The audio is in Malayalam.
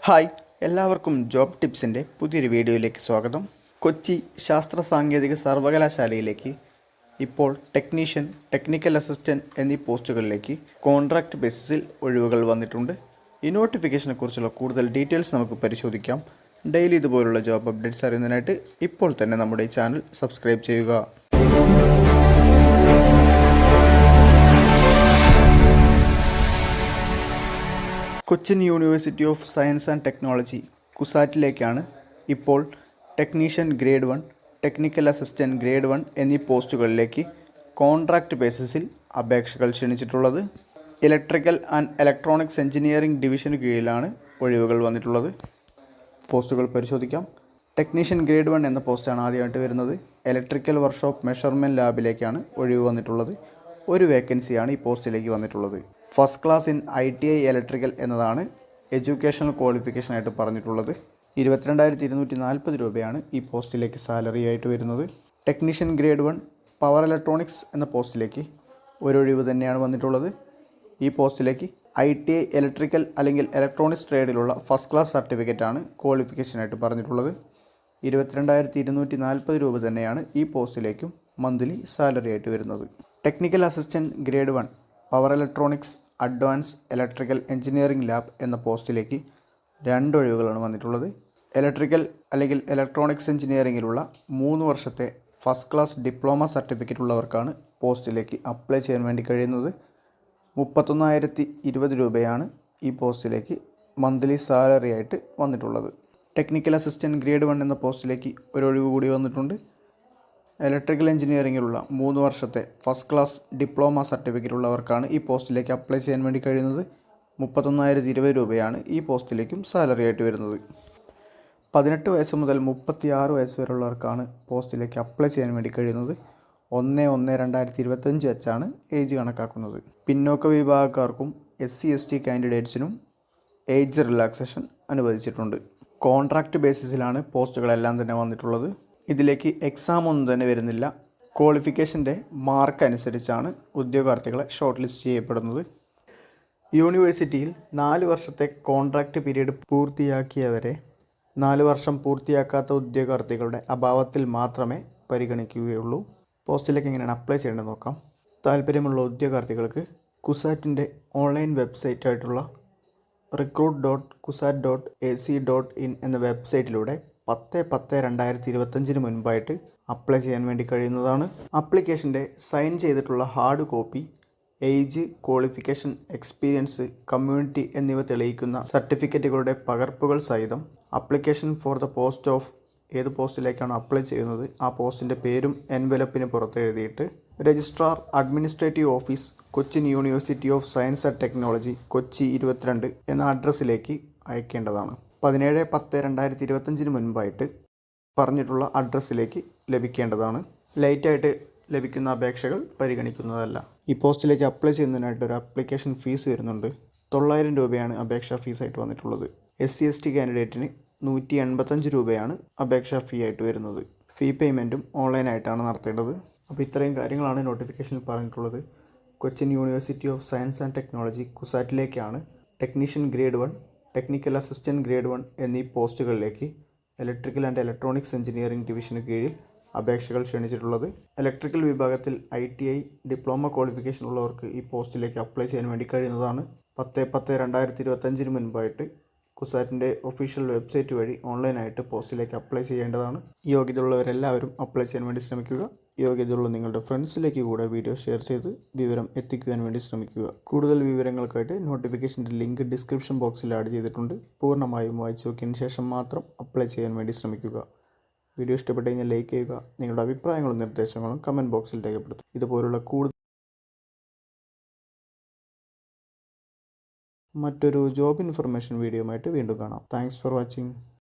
ഹായ്, എല്ലാവർക്കും ജോബ് ടിപ്സിൻ്റെ പുതിയൊരു വീഡിയോയിലേക്ക് സ്വാഗതം. കൊച്ചി ശാസ്ത്ര സാങ്കേതിക സർവകലാശാലയിലേക്ക് ഇപ്പോൾ ടെക്നീഷ്യൻ, ടെക്നിക്കൽ അസിസ്റ്റൻറ്റ് എന്നീ പോസ്റ്റുകളിലേക്ക് കോൺട്രാക്റ്റ് ബേസിസിൽ ഒഴിവുകൾ വന്നിട്ടുണ്ട്. ഈ നോട്ടിഫിക്കേഷനെ കുറിച്ചുള്ള കൂടുതൽ ഡീറ്റെയിൽസ് നമുക്ക് പരിശോധിക്കാം. ഡെയിലി ഇതുപോലുള്ള ജോബ് അപ്ഡേറ്റ്സ് അറിയുന്നതിനായിട്ട് ഇപ്പോൾ തന്നെ നമ്മുടെ ഈ ചാനൽ സബ്സ്ക്രൈബ് ചെയ്യുക. Cochin University of Science and Technology കുസാറ്റിലേക്കാണ് ഇപ്പോൾ technician grade 1, technical assistant grade 1 എന്നീ പോസ്റ്റുകളിലേക്ക് കോൺട്രാക്റ്റ് ബേസിസിൽ അപേക്ഷകൾ ക്ഷണിച്ചിട്ടുള്ളത്. ഇലക്ട്രിക്കൽ ആൻഡ് ഇലക്ട്രോണിക്സ് എഞ്ചിനീയറിംഗ് ഡിവിഷന് കീഴിലാണ് ഒഴിവുകൾ വന്നിട്ടുള്ളത്. പോസ്റ്റുകൾ പരിശോധിക്കാം. ടെക്നീഷ്യൻ ഗ്രേഡ് 1 എന്ന പോസ്റ്റാണ് ആദ്യമായിട്ട് വരുന്നത്. ഇലക്ട്രിക്കൽ വർക്ക്ഷോപ്പ് മെഷർമെൻറ്റ് ലാബിലേക്കാണ് ഒഴിവ് വന്നിട്ടുള്ളത്. ഒരു വേക്കൻസിയാണ് ഈ പോസ്റ്റിലേക്ക് വന്നിട്ടുള്ളത്. First class in ITI electrical എന്നതാണ് എഡ്യൂക്കേഷണൽ ക്വാളിഫിക്കേഷനായിട്ട് പറഞ്ഞിട്ടുള്ളത്. 22,240 രൂപയാണ് ഈ പോസ്റ്റിലേക്ക് സാലറി ആയിട്ട് വരുന്നത്. ടെക്നീഷ്യൻ ഗ്രേഡ് 1 പവർ ഇലക്ട്രോണിക്സ് എന്ന പോസ്റ്റിലേക്ക് ഒരൊഴിവ് തന്നെയാണ് വന്നിട്ടുള്ളത്. ഈ പോസ്റ്റിലേക്ക് ITI ഇലക്ട്രിക്കൽ അല്ലെങ്കിൽ ഇലക്ട്രോണിക്സ് ട്രേഡിലുള്ള ഫസ്റ്റ് ക്ലാസ് സർട്ടിഫിക്കറ്റാണ് ക്വാളിഫിക്കേഷനായിട്ട് പറഞ്ഞിട്ടുള്ളത്. 22,240 രൂപ തന്നെയാണ് ഈ പോസ്റ്റിലേക്കും മന്ത്ലി സാലറി ആയിട്ട് വരുന്നത്. Technical assistant grade 1 power electronics advance electrical engineering lab എന്ന പോസ്റ്റിലേക്ക് 2 ഒഴിവുകളാണ് വന്നിട്ടുള്ളത്. ഇലക്ട്രിക്കൽ അല്ലെങ്കിൽ ഇലക്ട്രോണിക്സ് എഞ്ചിനീയറിംഗിലുള്ള 3 വർഷത്തെ ഫസ്റ്റ് ക്ലാസ് ഡിപ്ലോമ സർട്ടിഫിക്കറ്റ് ഉള്ളവർക്കാണ് പോസ്റ്റിലേക്ക് അപ്ലൈ ചെയ്യാൻ വേണ്ടി കഴിയുന്നത്. 31,020 രൂപയാണ് ഈ പോസ്റ്റിലേക്ക് മന്ത്ലി സാലറി ആയിട്ട് വന്നിട്ടുള്ളത്. ടെക്നിക്കൽ അസിസ്റ്റൻറ്റ് ഗ്രേഡ് 1 എന്ന പോസ്റ്റിലേക്ക് ഒരൊഴിവ് കൂടി വന്നിട്ടുണ്ട്. ഇലക്ട്രിക്കൽ എഞ്ചിനീയറിംഗിലുള്ള 3 വർഷത്തെ ഫസ്റ്റ് ക്ലാസ് ഡിപ്ലോമ സർട്ടിഫിക്കറ്റ് ഉള്ളവർക്കാണ് ഈ പോസ്റ്റിലേക്ക് അപ്ലൈ ചെയ്യാൻ വേണ്ടി കഴിയുന്നത്. 31,020 രൂപയാണ് ഈ പോസ്റ്റിലേക്കും സാലറി ആയിട്ട് വരുന്നത്. 18 വയസ്സ് മുതൽ 36 വയസ്സ് വരെയുള്ളവർക്കാണ് പോസ്റ്റിലേക്ക് അപ്ലൈ ചെയ്യാൻ വേണ്ടി കഴിയുന്നത്. 1/1/2025 വെച്ചാണ് ഏജ് കണക്കാക്കുന്നത്. പിന്നോക്ക വിഭാഗക്കാർക്കും SC/ST കാൻഡിഡേറ്റ്സിനും ഏജ് റിലാക്സേഷൻ അനുവദിച്ചിട്ടുണ്ട്. കോൺട്രാക്റ്റ് ബേസിസിലാണ് പോസ്റ്റുകളെല്ലാം തന്നെ വന്നിട്ടുള്ളത്. ഇതിലേക്ക് എക്സാം ഒന്നും തന്നെ വരുന്നില്ല. ക്വാളിഫിക്കേഷൻ്റെ മാർക്ക് അനുസരിച്ചാണ് ഉദ്യോഗാർത്ഥികളെ ഷോർട്ട് ലിസ്റ്റ് ചെയ്യപ്പെടുന്നത്. യൂണിവേഴ്സിറ്റിയിൽ 4 വർഷത്തെ കോൺട്രാക്റ്റ് പീരീഡ് പൂർത്തിയാക്കിയവരെ 4 വർഷം പൂർത്തിയാക്കാത്ത ഉദ്യോഗാർത്ഥികളുടെ അഭാവത്തിൽ മാത്രമേ പരിഗണിക്കുകയുള്ളൂ. പോസ്റ്റിലേക്ക് എങ്ങനെയാണ് അപ്ലൈ ചെയ്യേണ്ടത് നോക്കാം. താല്പര്യമുള്ള ഉദ്യോഗാർത്ഥികൾക്ക് കുസാറ്റിൻ്റെ ഓൺലൈൻ വെബ്സൈറ്റായിട്ടുള്ള recruit.kusat.ac.in എന്ന വെബ്സൈറ്റിലൂടെ 10/10/2025 മുൻപായിട്ട് അപ്ലൈ ചെയ്യാൻ വേണ്ടി കഴിയുന്നതാണ്. ആപ്ലിക്കേഷൻ്റെ സൈൻ ചെയ്തിട്ടുള്ള hard copy, age, qualification, experience, community എന്നിവ തെളിയിക്കുന്ന സർട്ടിഫിക്കറ്റുകളുടെ പകർപ്പുകൾ സഹിതം application for the post of ഏത് പോസ്റ്റിലേക്കാണ് അപ്ലൈ ചെയ്യുന്നത് ആ പോസ്റ്റിൻ്റെ പേരും എൻവലപ്പിന് പുറത്ത് എഴുതിയിട്ട് registrar administrative office Cochin University of Science and technology Kochi 22 എന്ന അഡ്രസ്സിലേക്ക് അയക്കേണ്ടതാണ്. 17/10/2025 മുൻപായിട്ട് പറഞ്ഞിട്ടുള്ള അഡ്രസ്സിലേക്ക് ലഭിക്കേണ്ടതാണ്. ലേറ്റായിട്ട് ലഭിക്കുന്ന അപേക്ഷകൾ പരിഗണിക്കുന്നതല്ല. ഈ പോസ്റ്റിലേക്ക് അപ്ലൈ ചെയ്യുന്നതിനായിട്ട് ഒരു ആപ്ലിക്കേഷൻ ഫീസ് വരുന്നുണ്ട്. 900 രൂപയാണ് അപേക്ഷാ ഫീസായിട്ട് വന്നിട്ടുള്ളത്. SC/ST കാൻഡിഡേറ്റിന് 185 രൂപയാണ് അപേക്ഷാ ഫീ ആയിട്ട് വരുന്നത്. ഫീ പേയ്മെൻറ്റും ഓൺലൈനായിട്ടാണ് നടത്തേണ്ടത്. അപ്പോൾ ഇത്രയും കാര്യങ്ങളാണ് നോട്ടിഫിക്കേഷനിൽ പറഞ്ഞിട്ടുള്ളത്. Cochin University of Science and Technology കുസാറ്റിലേക്കാണ് technician grade 1, technical assistant grade 1 എന്നീ പോസ്റ്റുകളിലേക്ക് ഇലക്ട്രിക്കൽ ആൻഡ് ഇലക്ട്രോണിക്സ് എഞ്ചിനീയറിംഗ് ഡിവിഷന് കീഴിൽ അപേക്ഷകൾ ക്ഷണിച്ചിട്ടുള്ളത്. ഇലക്ട്രിക്കൽ വിഭാഗത്തിൽ ITI ഡിപ്ലോമ ക്വാളിഫിക്കേഷൻ ഉള്ളവർക്ക് ഈ പോസ്റ്റിലേക്ക് അപ്ലൈ ചെയ്യാൻ വേണ്ടി കഴിയുന്നതാണ്. 10/10/2025 മുൻപായിട്ട് കുസാറ്റിൻ്റെ ഒഫീഷ്യൽ വെബ്സൈറ്റ് വഴി ഓൺലൈനായിട്ട് പോസ്റ്റിലേക്ക് അപ്ലൈ ചെയ്യേണ്ടതാണ്. യോഗ്യതയുള്ളവരെല്ലാവരും അപ്ലൈ ചെയ്യാൻ വേണ്ടി ശ്രമിക്കുക. യോഗ്യതയുള്ള നിങ്ങളുടെ ഫ്രണ്ട്സിലേക്ക് കൂടെ വീഡിയോ ഷെയർ ചെയ്ത് വിവരം എത്തിക്കുവാൻ വേണ്ടി ശ്രമിക്കുക. കൂടുതൽ വിവരങ്ങൾക്കായിട്ട് നോട്ടിഫിക്കേഷൻ്റെ ലിങ്ക് ഡിസ്ക്രിപ്ഷൻ ബോക്സിൽ ആഡ് ചെയ്തിട്ടുണ്ട്. പൂർണ്ണമായും വായിച്ചു നോക്കിയതിന് ശേഷം മാത്രം അപ്ലൈ ചെയ്യാൻ വേണ്ടി ശ്രമിക്കുക. വീഡിയോ ഇഷ്ടപ്പെട്ടു കഴിഞ്ഞാൽ ലൈക്ക് ചെയ്യുക. നിങ്ങളുടെ അഭിപ്രായങ്ങളും നിർദ്ദേശങ്ങളും കമൻറ്റ് ബോക്സിൽ രേഖപ്പെടുത്തുക. ഇതുപോലുള്ള മറ്റൊരു ജോബ് ഇൻഫർമേഷൻ വീഡിയോയുമായിട്ട് വീണ്ടും കാണാം. Thanks for watching.